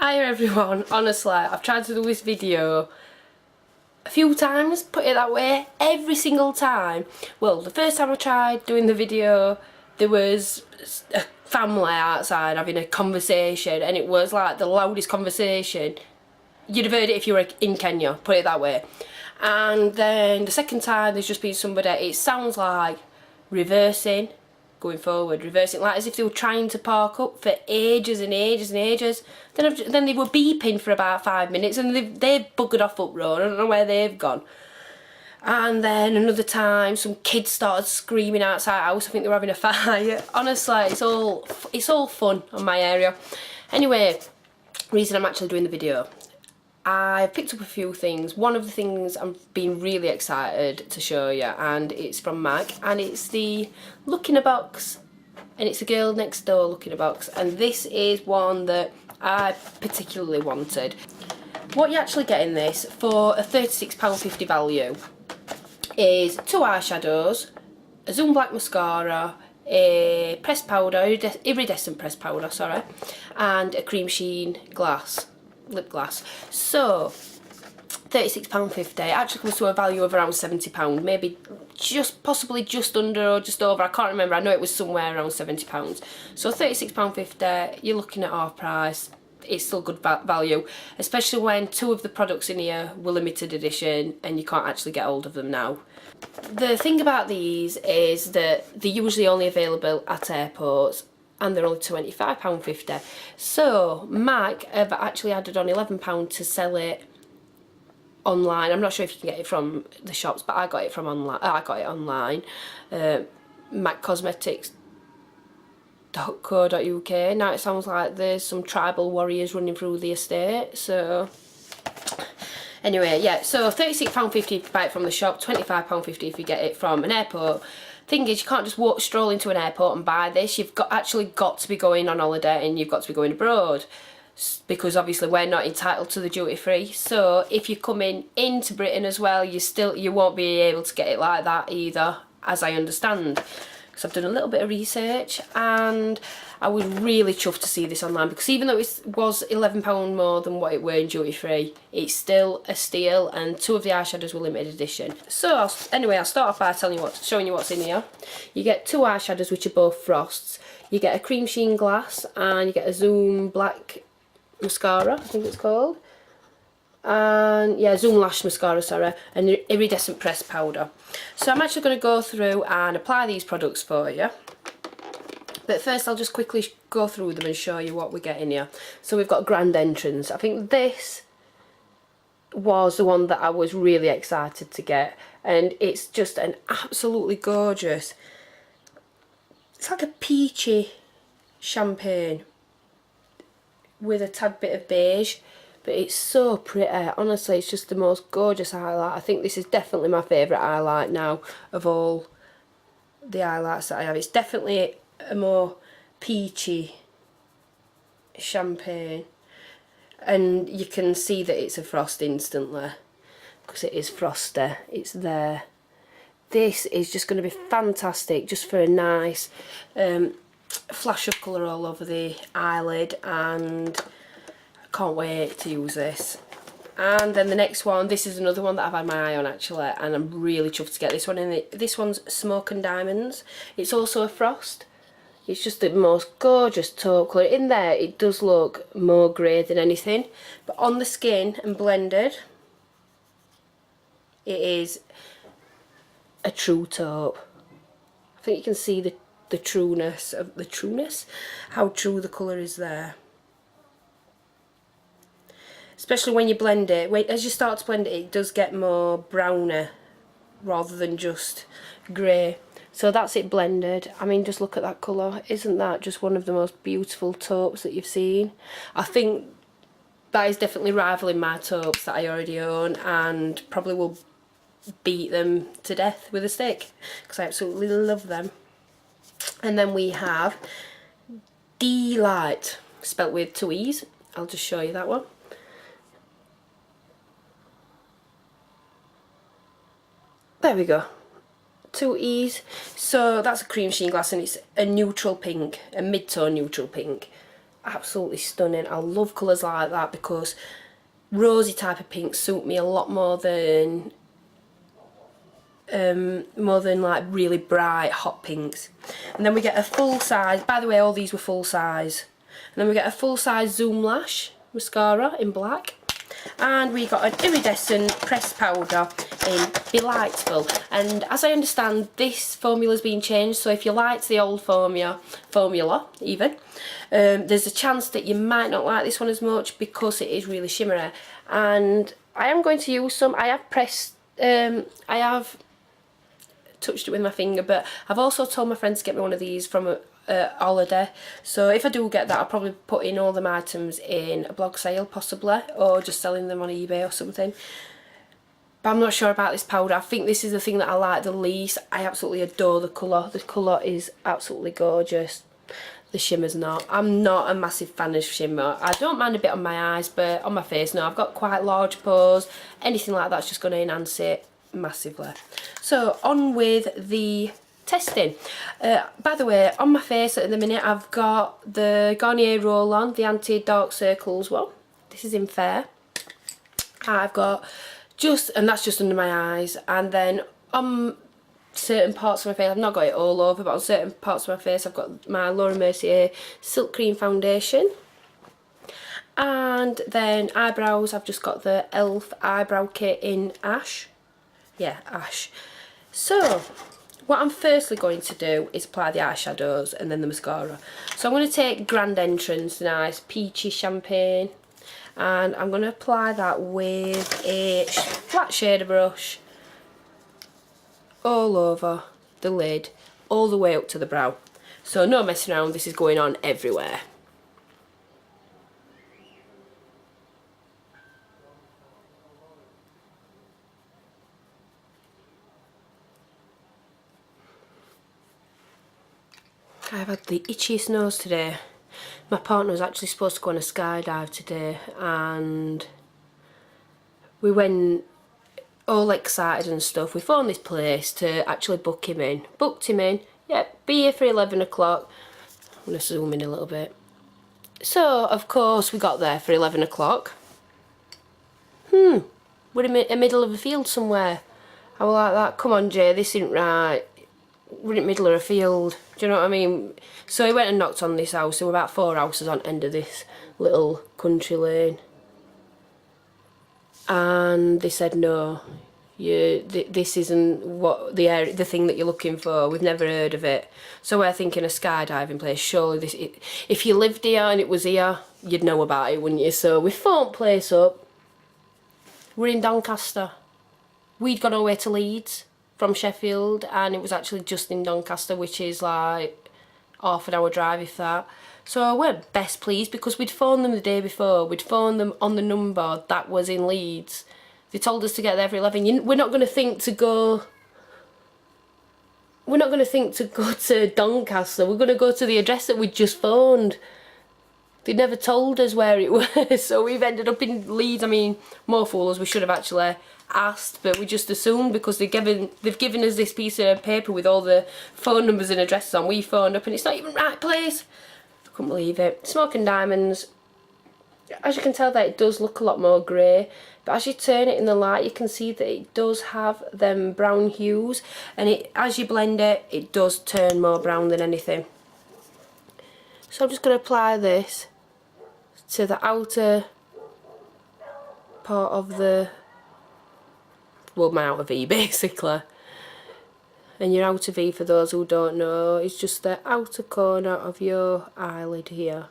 Hiya everyone, honestly, I've tried to do this video a few times, put it that way, every single time. Well, the first time I tried doing the video, there was a family outside having a conversation, and it was like the loudest conversation. You'd have heard it if you were in Kenya, put it that way. And then the second time, there's just been somebody, it sounds like reversing, going forward, reversing, like as if they were trying to park up for ages and ages and ages. Then they were beeping for about 5 minutes, and they've buggered off up road. I don't know where they've gone. And then another time, some kids started screaming outside the house. I think they were having a fight. Honestly, it's all fun on my area. Anyway, reason I'm actually doing the video, I've picked up a few things. One of the things I'm being really excited to show you, and it's from Mag, and it's the Look in a Box, and it's a girl next door Look in a Box, and this is one that I particularly wanted. What you actually get in this for a £36.50 value is 2 eyeshadows, a Zoom Black mascara, a pressed powder, iridescent pressed powder, sorry, and a cream sheen lip gloss. So £36.50 actually comes to a value of around £70, maybe possibly just under or just over, I can't remember. I know it was somewhere around £70. So £36.50, you're looking at half price. It's still good value, especially when 2 of the products in here were limited edition and you can't actually get hold of them now. The thing about these is that they're usually only available at airports, and they're only £25.50. So Mag have actually added on £11 to sell it online. I'm not sure if you can get it from the shops, but I got it from online. I got it online. MacCosmetics.co.uk. Now it sounds like there's some tribal warriors running through the estate. So anyway, yeah. So £36.50 if you buy it from the shop. £25.50 if you get it from an airport. Thing is, you can't just stroll into an airport and buy this. You've actually got to be going on holiday, and you've got to be going abroad, because obviously we're not entitled to the duty free. So if you're coming into Britain as well, you won't be able to get it like that either, as I understand. Because I've done a little bit of research, and I was really chuffed to see this online, because even though it was £11 more than what it were in duty free, it's still a steal, and 2 of the eyeshadows were limited edition. So anyway, I'll start off by showing you what's in here. You get 2 eyeshadows, which are both frosts. You get a cream sheen glass, and you get a Zoom Black mascara, I think it's called. And yeah, Zoom Lash mascara, sorry, and iridescent pressed powder. So I'm actually going to go through and apply these products for you. But first I'll just quickly go through them and show you what we get in here. So we've got Grand Entrance. I think this was the one that I was really excited to get, and it's just an absolutely gorgeous, it's like a peachy champagne with a tad bit of beige, but it's so pretty. Honestly, it's just the most gorgeous highlight. I think this is definitely my favourite highlight now of all the highlights that I have. It's definitely a more peachy champagne, and you can see that it's a frost instantly because it is frosty. It's there. This is just going to be fantastic just for a nice flash of colour all over the eyelid, and I can't wait to use this. And then the next one, this is another one that I've had my eye on actually, and I'm really chuffed to get this one in. This one's Smoke and Diamonds. It's also a frost. It's just the most gorgeous taupe colour. In there it does look more grey than anything, but on the skin and blended, it is a true taupe. I think you can see the trueness, how true the colour is there. Especially when you blend it, as you start to blend it, it does get more browner rather than just grey. So that's it blended. I mean, just look at that colour. Isn't that just one of the most beautiful taupes that you've seen? I think that is definitely rivaling my taupes that I already own, and probably will beat them to death with a stick, because I absolutely love them. And then we have Delight, spelt with 2 E's. I'll just show you that one. There we go. 2 E's. So that's a cream sheen glass, and it's a neutral pink, a mid-tone neutral pink. absolutely stunning. I love colours like that because rosy type of pinks suit me a lot more than like really bright hot pinks. And then we get a full size, by the way all these were full size, and then we get a full size Zoom Lash mascara in black, and we got an iridescent pressed powder in Delightful. And as I understand, this formula's been changed, so if you liked the old formula even, there's a chance that you might not like this one as much because it is really shimmery. And I am going to use some. I have pressed, I have touched it with my finger, but I've also told my friends to get me one of these from a holiday, so if I do get that I'll probably put in all them items in a blog sale possibly, or just selling them on eBay or something. But I'm not sure about this powder. I think this is the thing that I like the least. I absolutely adore the colour. The colour is absolutely gorgeous. The shimmer's not. I'm not a massive fan of shimmer. I don't mind a bit on my eyes, but on my face, no. I've got quite large pores. Anything like that's just going to enhance it massively. So on with the testing. By the way, on my face at the minute I've got the Garnier roll-on, the anti-dark circles one. This is in Fair. I've got and that's just under my eyes, and then on certain parts of my face, I've not got it all over, but on certain parts of my face I've got my Laura Mercier Silk Cream foundation. And then eyebrows, I've just got the e.l.f. eyebrow kit in Ash. Yeah, Ash. So what I'm firstly going to do is apply the eyeshadows and then the mascara. So I'm going to take Grand Entrance Nice Peachy Champagne, and I'm going to apply that with a flat shader brush all over the lid, all the way up to the brow. So no messing around, this is going on everywhere. I've had the itchiest nose today. My partner was actually supposed to go on a skydive today, and we went all excited and stuff. We phoned this place to actually book him in. Booked him in. Yep, be here for 11 o'clock. I'm going to zoom in a little bit. So, of course, we got there for 11 o'clock. We're in the middle of a field somewhere. I was like that, come on Jay, this isn't right. We're in the middle of a field, do you know what I mean? So he went and knocked on this house. There were about 4 houses on the end of this little country lane, and they said no, this isn't what the thing that you're looking for. We've never heard of it. So we're thinking a skydiving place. Surely if you lived here and it was here, you'd know about it, wouldn't you? So we phoned place up. We're in Doncaster. We'd gone all the way to Leeds from Sheffield, and it was actually just in Doncaster, which is like half an hour drive if that. So I weren't best pleased because we'd phoned them the day before. We'd phoned them on the number that was in Leeds. They told us to get there for 11. We're not going to think to go to Doncaster. We're going to go to the address that we'd just phoned. They never told us where it was, so we've ended up in Leeds. I mean, more fools, we should have actually asked, but we just assumed because they've given us this piece of paper with all the phone numbers and addresses on. We phoned up and it's not even the right place. I couldn't believe it. Smoking Diamonds, as you can tell that it does look a lot more grey, but as you turn it in the light you can see that it does have them brown hues, and as you blend it, it does turn more brown than anything. So I'm just going to apply this to the outer part of the, well, my outer V basically. And your outer V, for those who don't know, is just the outer corner of your eyelid here.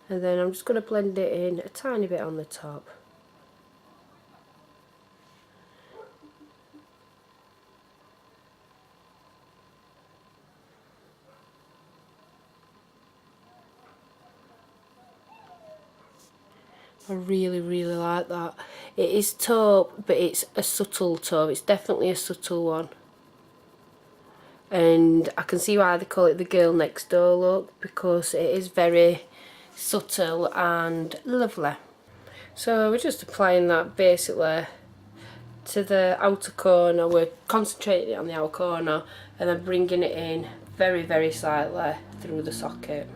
And then I'm just going to blend it in a tiny bit on the top. I really, really like that. It is taupe, but it's a subtle taupe. It's definitely a subtle one. And I can see why they call it the girl next door look, because it is very subtle and lovely. So we're just applying that basically to the outer corner. We're concentrating on the outer corner and then bringing it in very, very slightly through the socket.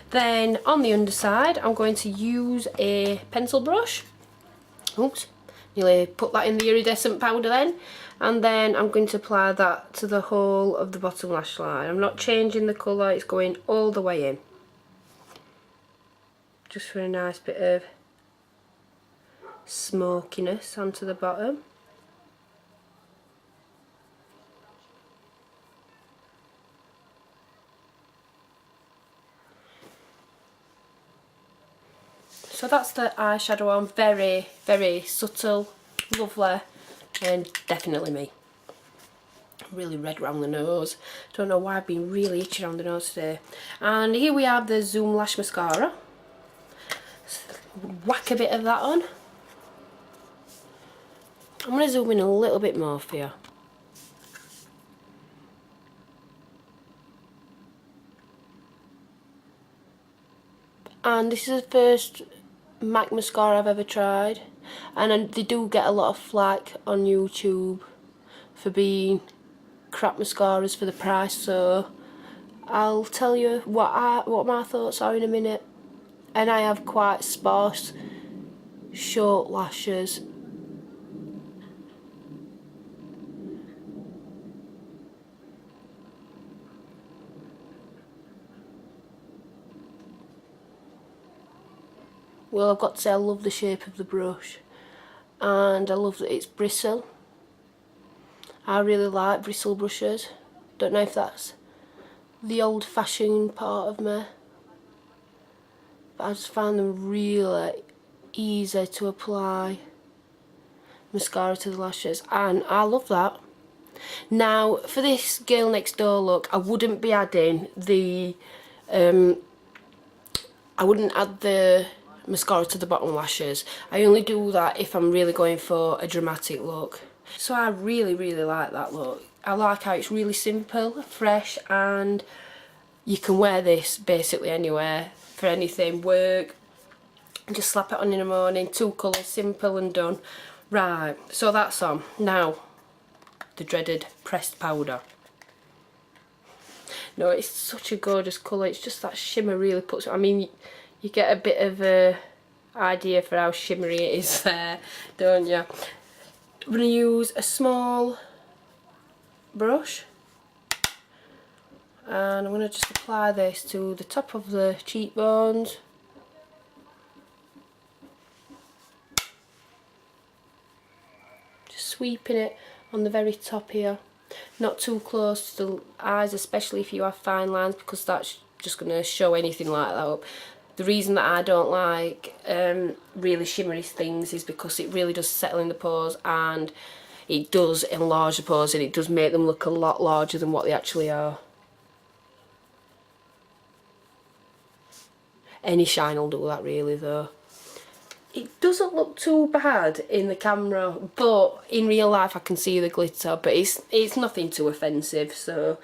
Then on the underside I'm going to use a pencil brush. Oops, nearly put that in the iridescent powder then. And then I'm going to apply that to the whole of the bottom lash line. I'm not changing the colour, it's going all the way in. Just for a nice bit of smokiness onto the bottom. So that's the eyeshadow on, very, very subtle, lovely, and definitely me. Really red around the nose. Don't know why I've been really itchy around the nose today. And here we have the Zoom Lash Mascara. Whack a bit of that on. I'm going to zoom in a little bit more for you. And this is the first MAC mascara I've ever tried, and they do get a lot of flack on YouTube for being crap mascaras for the price, so I'll tell you what my thoughts are in a minute. And I have quite sparse short lashes. Well, I've got to say I love the shape of the brush, and I love that it's bristle. I really like bristle brushes. Don't know if that's the old-fashioned part of me, but I just find them really easy to apply mascara to the lashes, and I love that. Now, for this girl next door look, I wouldn't be adding the I wouldn't add the mascara to the bottom lashes. I only do that if I'm really going for a dramatic look. So I really, really like that look. I like how it's really simple, fresh, and you can wear this basically anywhere, for anything, work, just slap it on in the morning, 2 colours, simple and done. Right, so that's on. Now, the dreaded pressed powder. No, it's such a gorgeous colour, it's just that shimmer really puts it, I mean, you get a bit of a idea for how shimmery it is there, don't you? I'm going to use a small brush, and I'm going to just apply this to the top of the cheekbones. Just sweeping it on the very top here. Not too close to the eyes, especially if you have fine lines, because that's just going to show anything like that up. The reason that I don't like really shimmery things is because it really does settle in the pores, and it does enlarge the pores, and it does make them look a lot larger than what they actually are. Any shine will do that really though. It doesn't look too bad in the camera, but in real life I can see the glitter, but it's nothing too offensive, so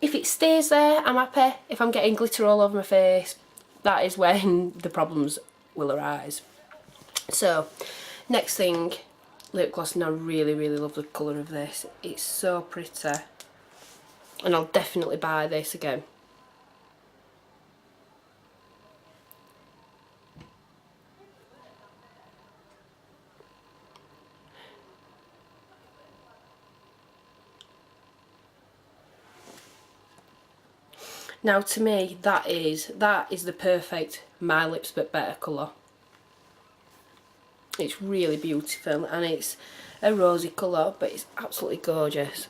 if it stays there I'm happy. If I'm getting glitter all over my face, that is when the problems will arise. So, next thing, lip gloss, and I really, really love the colour of this. It's so pretty, and I'll definitely buy this again. Now to me, that is the perfect My Lips But Better colour. It's really beautiful, and it's a rosy colour, but it's absolutely gorgeous.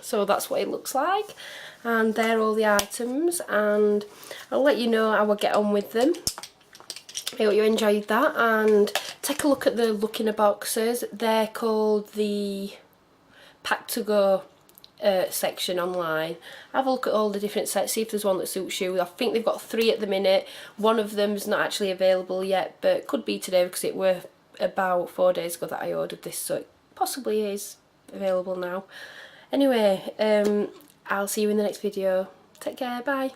So that's what it looks like, and they're all the items, and I'll let you know how I get on with them. I hope you enjoyed that, and take a look at the look in the boxes. They're called the Pack to Go section online. Have a look at all the different sets, see if there's one that suits you. I think they've got 3 at the minute. One of them's not actually available yet, but it could be today because it were about 4 days ago that I ordered this, so it possibly is available now. Anyway, I'll see you in the next video. Take care, bye.